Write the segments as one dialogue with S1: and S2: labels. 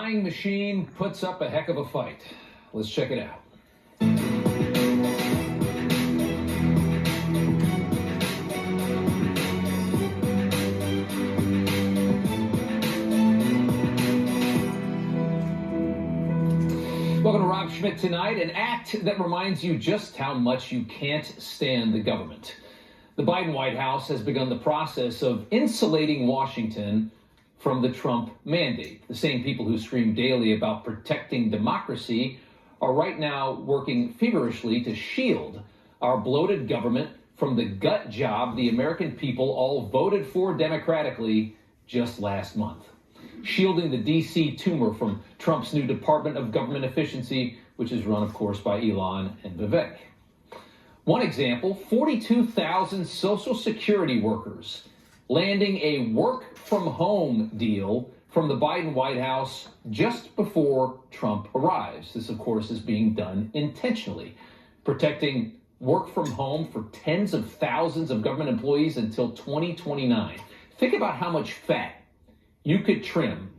S1: lying machine puts up a heck of a fight. Let's check it out. Welcome to Rob Schmitt Tonight, an act that reminds you just how much you can't stand the government. The Biden White House has begun the process of insulating Washington from the Trump mandate. The same people who scream daily about protecting democracy are right now working feverishly to shield our bloated government from the gut job the American people all voted for democratically just last month. Shielding the D.C. tumor from Trump's new Department of Government Efficiency, which is run, of course, by Elon and Vivek. One example, 42,000 Social Security workers landing a work-from-home deal from the Biden White House just before Trump arrives. This, of course, is being done intentionally, protecting work from home for tens of thousands of government employees until 2029. Think about how much fat you could trim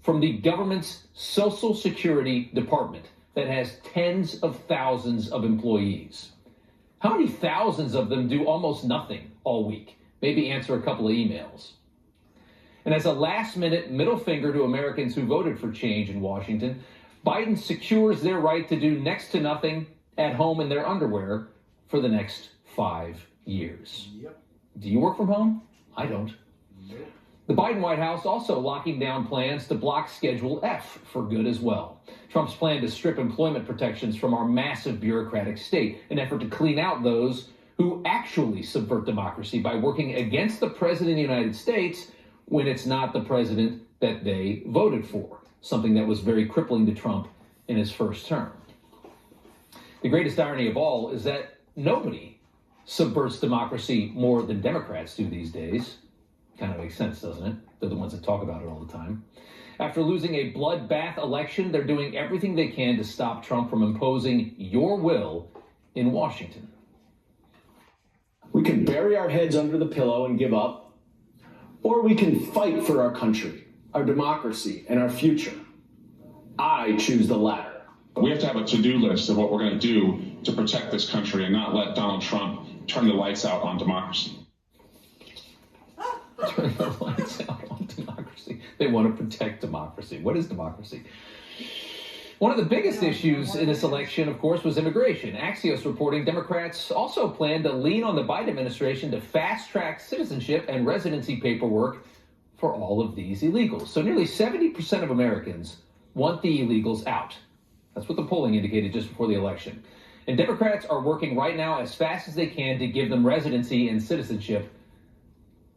S1: from the government's Social Security department that has tens of thousands of employees. How many thousands of them do almost nothing all week? Maybe answer a couple of emails. And as a last-minute middle finger to Americans who voted for change in Washington, Biden secures their right to do next to nothing at home in their underwear for the next 5 years. Yep. Do you work from home? I don't. Nope. The Biden White House also locking down plans to block Schedule F for good as well. Trump's plan to strip employment protections from our massive bureaucratic state, an effort to clean out those who actually subvert democracy by working against the president of the United States when it's not the president that they voted for, something that was very crippling to Trump in his first term. The greatest irony of all is that nobody subverts democracy more than Democrats do these days. Kind of makes sense, doesn't it? They're the ones that talk about it all the time. After losing a bloodbath election, they're doing everything they can to stop Trump from imposing your will in Washington.
S2: We can bury our heads under the pillow and give up, or we can fight for our country, our democracy, and our future. I choose the latter.
S3: We have to have a to-do list of what we're going to do to protect this country and not let Donald Trump turn the lights out on democracy.
S1: Turn the lights out on democracy. They want to protect democracy. What is democracy? One of the biggest issues in this election, of course, was immigration. Axios reporting Democrats also plan to lean on the Biden administration to fast-track citizenship and residency paperwork for all of these illegals. So nearly 70% of Americans want the illegals out. That's what the polling indicated just before the election. And Democrats are working right now as fast as they can to give them residency and citizenship.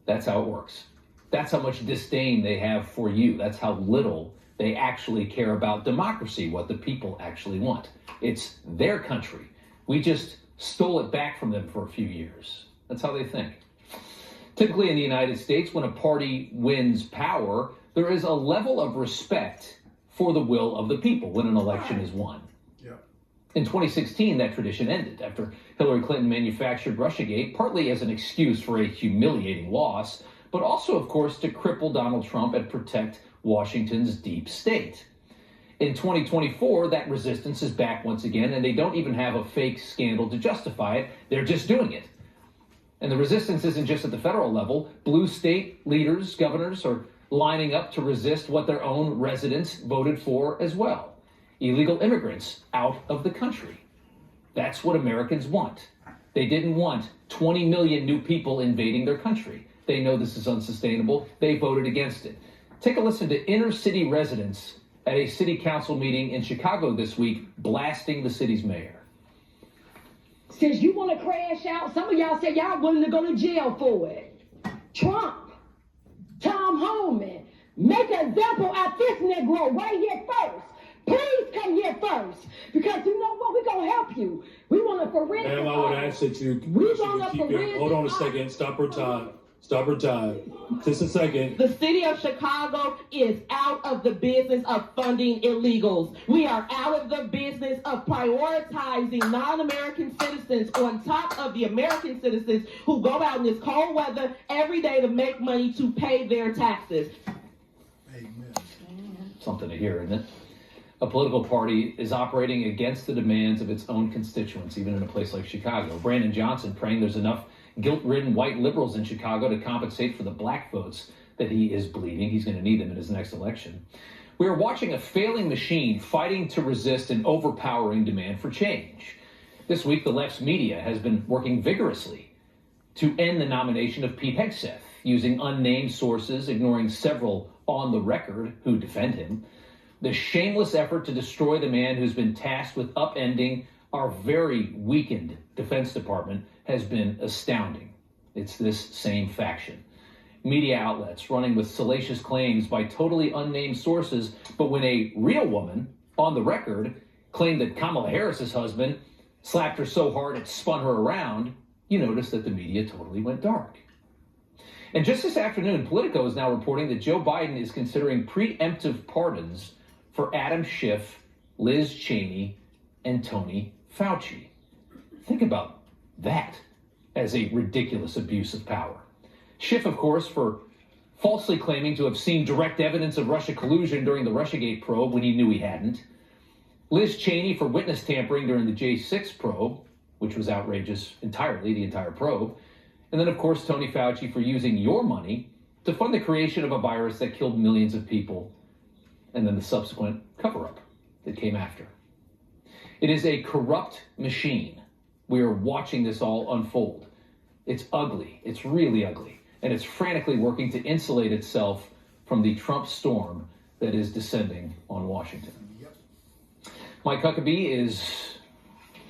S1: That's how it works. That's how much disdain they have for you. That's how little they actually care about democracy, what the people actually want. It's their country. We just stole it back from them for a few years. That's how they think. Typically in the United States, when a party wins power, there is a level of respect for the will of the people when an election is won. In 2016, that tradition ended after Hillary Clinton manufactured Russiagate, partly as an excuse for a humiliating loss, but also, of course, to cripple Donald Trump and protect Washington's deep state. In 2024, that resistance is back once again, and they don't even have a fake scandal to justify it. They're just doing it. And the resistance isn't just at the federal level. Blue state leaders, governors, are lining up to resist what their own residents voted for as well. Illegal immigrants out of the country. That's what Americans want. They didn't want 20 million new people invading their country. They know this is unsustainable. They voted against it. Take a listen to inner city residents at a city council meeting in Chicago this week, blasting the city's mayor.
S4: Says you want to crash out. Some of y'all say y'all willing to go to jail for it. Trump, Tom Homan, make an example out this Negro right here first. Please come here first, because you know what? We're going to help you. We want a forensic audit.
S5: Ma'am, I would ask that you keep your, hold on a second. Stop her time. Stop her time. Just a second.
S6: The city of Chicago is out of the business of funding illegals. We are out of the business of prioritizing non-American citizens on top of the American citizens who go out in this cold weather every day to make money to pay their taxes.
S1: Something to hear, isn't it? A political party is operating against the demands of its own constituents, even in a place like Chicago. Brandon Johnson praying there's enough guilt-ridden white liberals in Chicago to compensate for the black votes that he is bleeding. He's going to need them in his next election. We are watching a failing machine fighting to resist an overpowering demand for change. This week, the left's media has been working vigorously to end the nomination of Pete Hegseth, using unnamed sources, ignoring several on the record who defend him. The shameless effort to destroy the man who's been tasked with upending our very weakened Defense Department has been astounding. It's this same faction. Media outlets running with salacious claims by totally unnamed sources, but when a real woman on the record claimed that Kamala Harris's husband slapped her so hard it spun her around, you notice that the media totally went dark. And just this afternoon, Politico is now reporting that Joe Biden is considering preemptive pardons for Adam Schiff, Liz Cheney, and Tony Fauci. Think about that as a ridiculous abuse of power. Schiff, of course, for falsely claiming to have seen direct evidence of Russia collusion during the Russiagate probe when he knew he hadn't. Liz Cheney for witness tampering during the J6 probe, which was outrageous entirely, the entire probe. And then, of course, Tony Fauci for using your money to fund the creation of a virus that killed millions of people, and then the subsequent cover-up that came after. It is a corrupt machine. We are watching this all unfold. It's ugly. It's really ugly. And it's frantically working to insulate itself from the Trump storm that is descending on Washington. Mike Huckabee is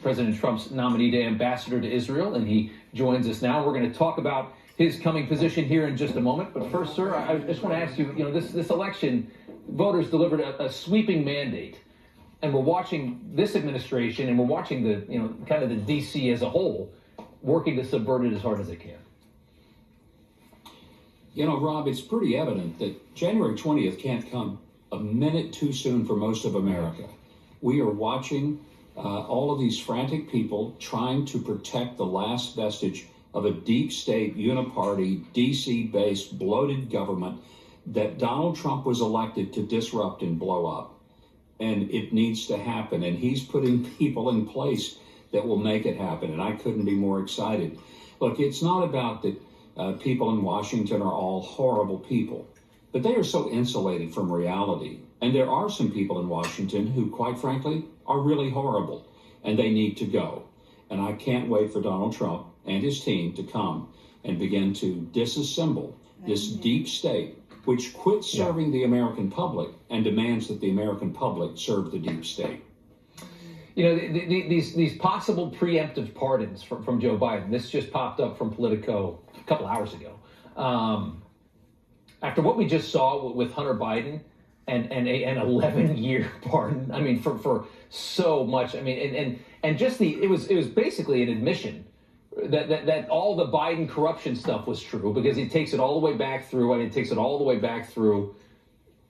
S1: President Trump's nominee to ambassador to Israel, and he joins us now. We're going to talk about his coming position here in just a moment. But first, sir, I just want to ask you, this election, voters delivered a sweeping mandate. And we're watching this administration, and we're watching the, kind of the D.C. as a whole, working to subvert it as hard as they can.
S7: Rob, it's pretty evident that January 20th can't come a minute too soon for most of America. We are watching all of these frantic people trying to protect the last vestige of a deep state, uniparty, D.C.-based, bloated government that Donald Trump was elected to disrupt and blow up. And it needs to happen. And he's putting people in place that will make it happen. And I couldn't be more excited. Look, it's not about that people in Washington are all horrible people, but they are so insulated from reality. And there are some people in Washington who, quite frankly, are really horrible, and they need to go. And I can't wait for Donald Trump and his team to come and begin to disassemble this deep state, which quits serving the American public and demands that the American public serve the deep state.
S1: These possible preemptive pardons from Joe Biden, this just popped up from Politico a couple hours ago. After what we just saw with Hunter Biden and an 11-year pardon, for so much, and just it was basically an admission that all the Biden corruption stuff was true, because he takes it all the way back through, and it takes it all the way back through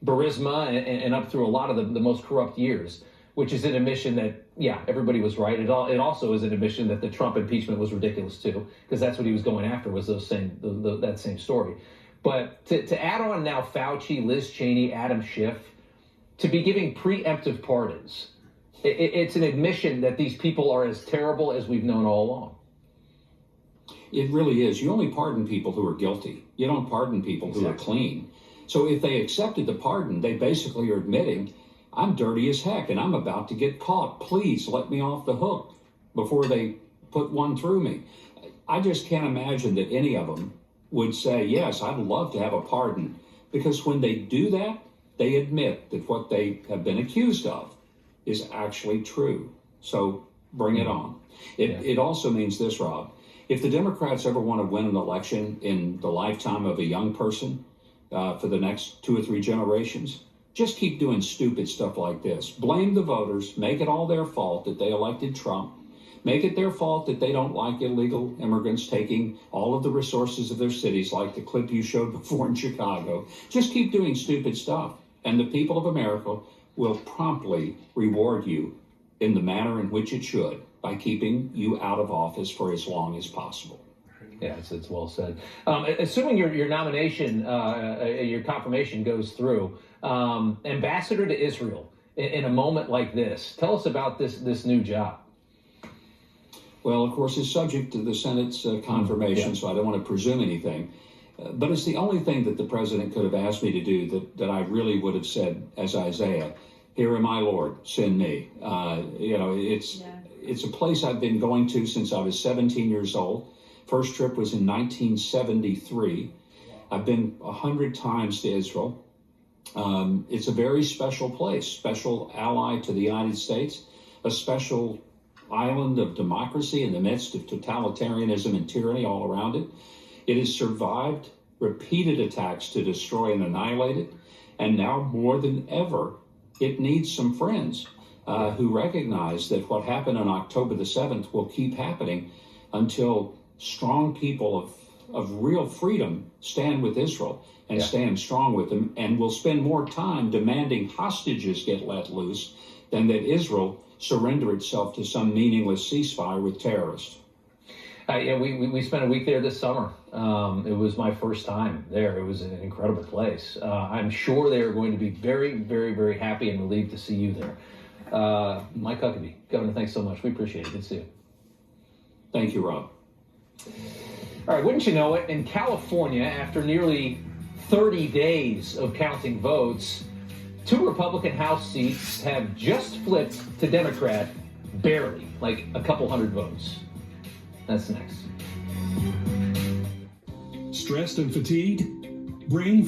S1: Burisma and up through a lot of the most corrupt years, which is an admission that, everybody was right. It also is an admission that the Trump impeachment was ridiculous too, because that's what he was going after, was that same story. But to add on now Fauci, Liz Cheney, Adam Schiff, to be giving preemptive pardons, it's an admission that these people are as terrible as we've known all along.
S7: It really is. You only pardon people who are guilty. You don't pardon people who are clean. So if they accepted the pardon, they basically are admitting, I'm dirty as heck and I'm about to get caught. Please let me off the hook before they put one through me. I just can't imagine that any of them would say, yes, I'd love to have a pardon. Because when they do that, they admit that what they have been accused of is actually true. So bring it on. It also means this, Rob. If the Democrats ever want to win an election in the lifetime of a young person for the next 2 or 3 generations, just keep doing stupid stuff like this. Blame the voters. Make it all their fault that they elected Trump. Make it their fault that they don't like illegal immigrants taking all of the resources of their cities, like the clip you showed before in Chicago. Just keep doing stupid stuff, and the people of America will promptly reward you in the manner in which it should, by keeping you out of office for as long as possible.
S1: Yeah, it's well said. Assuming your nomination, your confirmation goes through, ambassador to Israel in a moment like this. Tell us about this new job.
S7: Well, of course, it's subject to the Senate's confirmation, so I don't want to presume anything. But it's the only thing that the president could have asked me to do that I really would have said as Isaiah, "Here am I, Lord, send me." It's a place I've been going to since I was 17 years old. First trip was in 1973. I've been 100 times to Israel. It's a very special place, special ally to the United States, a special island of democracy in the midst of totalitarianism and tyranny all around it. It has survived repeated attacks to destroy and annihilate it. And now more than ever, it needs some friends who recognize that what happened on October the 7th will keep happening until strong people of real freedom stand with Israel and stand strong with them, and will spend more time demanding hostages get let loose than that Israel surrender itself to some meaningless ceasefire with terrorists.
S1: We spent a week there this summer. It was my first time there. It was an incredible place. I'm sure they are going to be very, very, very happy and relieved to see you there. Mike Huckabee, Governor, thanks so much. We appreciate it. Good to see you.
S7: Thank you, Rob.
S1: All right, wouldn't you know it, in California, after nearly 30 days of counting votes, 2 Republican House seats have just flipped to Democrat, barely, like a couple hundred votes. That's next.
S8: Stressed and fatigued? Brain